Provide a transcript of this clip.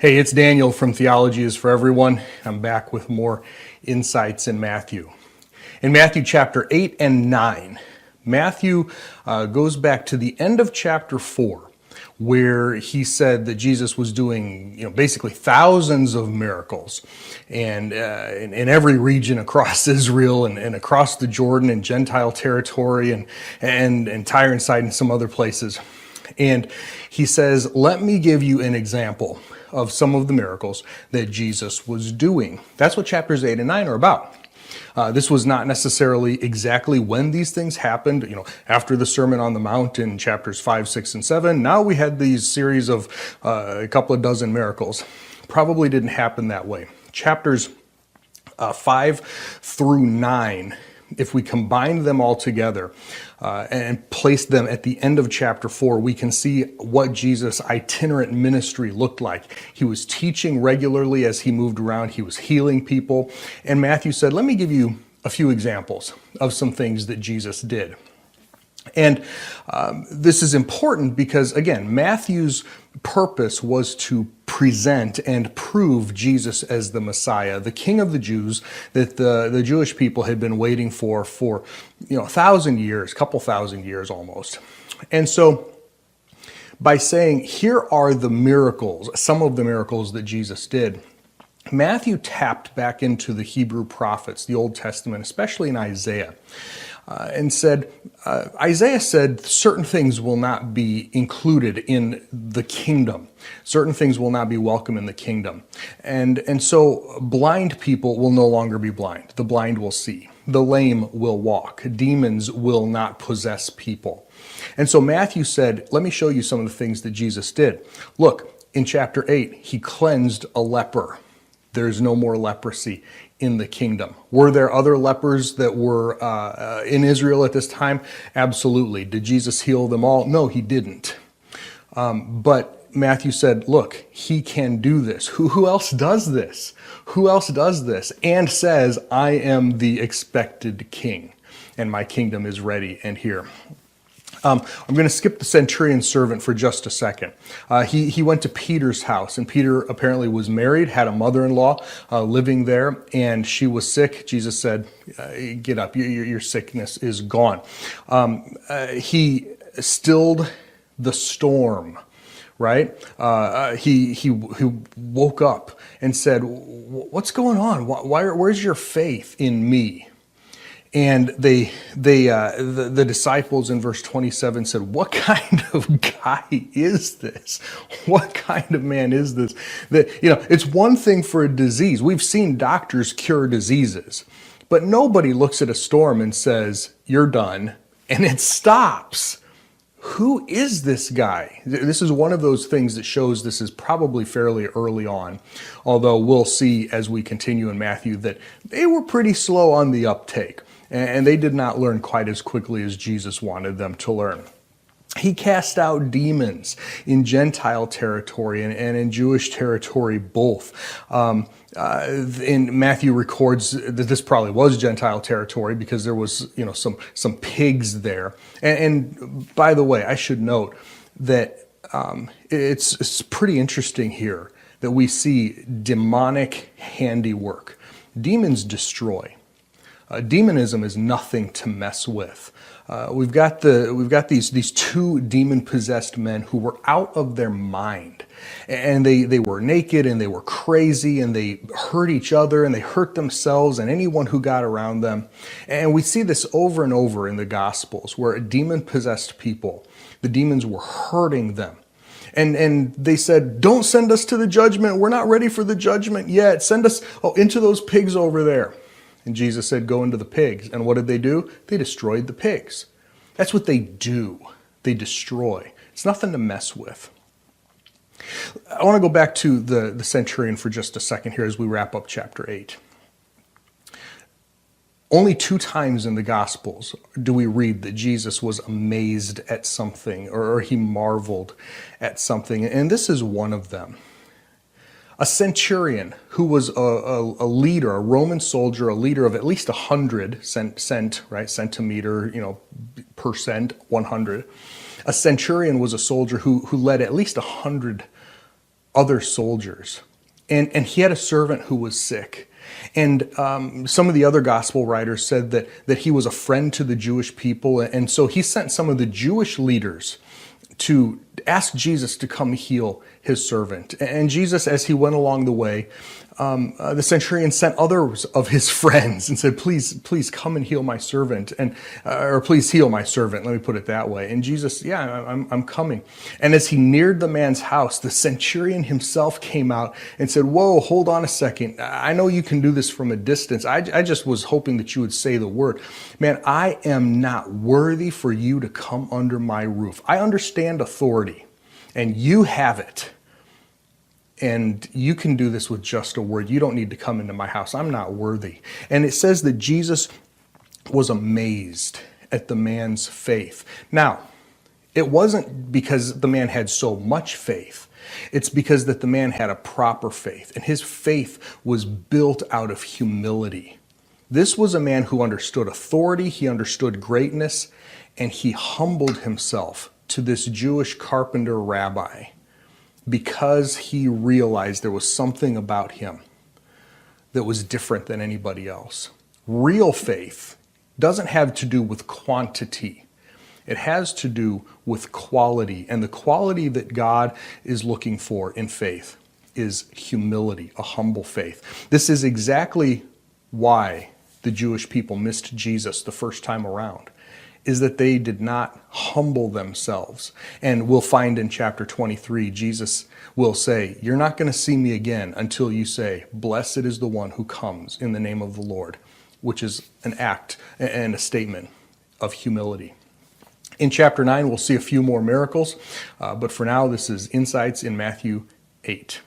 Hey, it's Daniel from Theology is for Everyone. I'm back with more insights in Matthew. In Matthew chapter 8 and 9, Matthew goes back to the end of chapter 4, where he said that Jesus was doing, basically thousands of miracles, and in every region across Israel and across the Jordan and Gentile territory and Tyre and Sidon and some other places. And he says, let me give you an example of some of the miracles that Jesus was doing. That's what chapters 8 and 9 are about. This was not necessarily exactly when these things happened, after the Sermon on the Mount in chapters 5, 6, and 7. Now we had these series of a couple of dozen miracles. Probably didn't happen that way. Chapters 5 through 9, if we combine them all together and place them at the end of chapter 4, we can see what Jesus' itinerant ministry looked like. He was teaching regularly as he moved around. He was healing people. And Matthew said, let me give you a few examples of some things that Jesus did. And this is important because, again, Matthew's purpose was to present and prove Jesus as the Messiah, the King of the Jews that the Jewish people had been waiting for 1,000 years, couple thousand years almost. And so by saying, here are the miracles, some of the miracles that Jesus did, Matthew tapped back into the Hebrew prophets, the Old Testament, especially in Isaiah. And said, Isaiah said certain things will not be included in the kingdom. Certain things will not be welcome in the kingdom. And so blind people will no longer be blind. The blind will see. The lame will walk. Demons will not possess people. And so Matthew said, let me show you some of the things that Jesus did. Look, in chapter 8, he cleansed a leper. There's no more leprosy in the kingdom. Were there other lepers that were in Israel at this time? Absolutely. Did Jesus heal them all? No, he didn't. But Matthew said, look, he can do this. Who else does this? Who else does this? And says, I am the expected king, and my kingdom is ready and here. I'm going to skip the centurion servant for just a second. He went to Peter's house, and Peter apparently was married, had a mother-in-law living there, and she was sick. Jesus said, get up, your sickness is gone. He stilled the storm, right? He woke up and said, what's going on? Where's your faith in me? And the disciples in verse 27 said, what kind of guy is this? What kind of man is this? It's one thing for a disease. We've seen doctors cure diseases, but nobody looks at a storm and says, you're done, and it stops. Who is this guy? This is one of those things that shows this is probably fairly early on, although we'll see as we continue in Matthew that they were pretty slow on the uptake. And they did not learn quite as quickly as Jesus wanted them to learn. He cast out demons in Gentile territory and in Jewish territory both. In Matthew records that this probably was Gentile territory because there was some pigs there. And by the way, I should note that it's pretty interesting here that we see demonic handiwork. Demons destroy. Demonism is nothing to mess with. We've got these two demon-possessed men who were out of their mind, and they were naked and they were crazy and they hurt each other and they hurt themselves and anyone who got around them. And we see this over and over in the Gospels, where demon-possessed people, the demons were hurting them. And they said, don't send us to the judgment. We're not ready for the judgment yet. Send us into those pigs over there. And Jesus said, go into the pigs. And what did they do? They destroyed the pigs. That's what they do. They destroy. It's nothing to mess with. I want to go back to the centurion for just a second here as we wrap up chapter 8. Only 2 times in the Gospels do we read that Jesus was amazed at something or he marveled at something. And this is one of them. A centurion who was a leader, a Roman soldier, a leader of at least 100 centimeter, percent, 100. A centurion was a soldier who led at least 100 other soldiers. And he had a servant who was sick. And some of the other gospel writers said that he was a friend to the Jewish people. And so he sent some of the Jewish leaders to ask Jesus to come heal his servant. And Jesus, as he went along the way, the centurion sent others of his friends and said, please come and heal my servant, or please heal my servant, let me put it that way. And Jesus, yeah, I'm coming. And as he neared the man's house, the centurion himself came out and said, whoa, hold on a second. I know you can do this from a distance. I just was hoping that you would say the word. Man, I am not worthy for you to come under my roof. I understand authority, and you have it. And you can do this with just a word. You don't need to come into my house. I'm not worthy. And it says that Jesus was amazed at the man's faith. Now, it wasn't because the man had so much faith. It's because that the man had a proper faith. And his faith was built out of humility. This was a man who understood authority. He understood greatness. And he humbled himself to this Jewish carpenter rabbi, because he realized there was something about him that was different than anybody else. Real faith doesn't have to do with quantity. It has to do with quality. And the quality that God is looking for in faith is humility, a humble faith. This is exactly why the Jewish people missed Jesus the first time around, is that they did not humble themselves. And we'll find in chapter 23, Jesus will say, you're not going to see me again until you say, blessed is the one who comes in the name of the Lord, which is an act and a statement of humility. In chapter 9, we'll see a few more miracles, but for now, this is Insights in Matthew 8.